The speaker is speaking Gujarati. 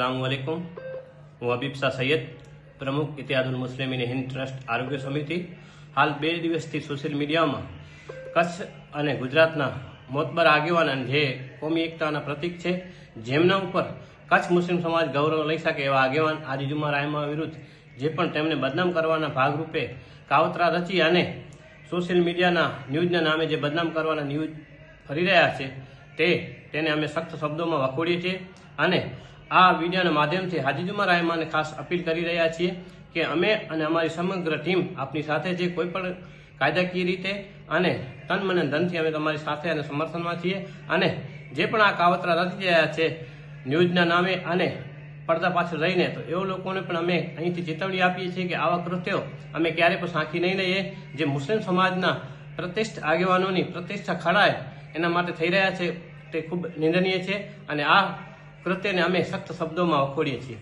अस्सलामुअलैकुम। હું હબીબ શાહ સૈયદ, પ્રમુખ ઇતિહાદુલ મુસ્લિમીન હિન્દ ટ્રસ્ટ આરોગ્ય સમિતિ. હાલ 2 દિવસથી સોશિયલ મીડિયામાં કચ્છ અને ગુજરાતના મોતબર આગેવાન અને જે કોમી એકતાના પ્રતીક છે, જેમના ઉપર કચ્છ મુસ્લિમ સમાજ ગૌરવ લઈ શકે એવા આગેવાન હાજી જુમા રાયમા વિરુદ્ધ જે પણ તેમને બદનામ કરવાના ભાગરૂપે કાવતરા રચી અને સોશિયલ મીડિયાના ન્યૂઝના નામે જે બદનામ કરવાના ન્યૂઝ ફરી રહ્યા છે તેને અમે સખ્ત શબ્દોમાં વખોડીએ છીએ અને આ વિડીયોના માધ્યમથી હાજી જુમા રાયમાને ખાસ અપીલ કરી રહ્યા છીએ કે અમે અને અમારી સમગ્ર ટીમ આપની સાથે જે કોઈ પણ કાયદાકીય રીતે અને તન મને ધનથી અમે તમારી સાથે અને સમર્થનમાં છીએ અને જે પણ આ કાવતરા રચી રહ્યા છે ન્યૂઝના નામે અને પડદા પાછળ રહીને, તો એવો લોકોને પણ અમે અહીંથી ચેતવણી આપીએ છીએ કે આવા કૃત્યો અમે ક્યારે પણ સાંખી નહીં લઈએ. જે મુસ્લિમ સમાજના પ્રતિષ્ઠિત આગેવાનોની પ્રતિષ્ઠા ખડાય એના માટે થઈ રહ્યા છે તે ખૂબ નિંદનીય છે અને આ કૃત્યને અમે સખ્ત શબ્દોમાં વખોડીએ છીએ.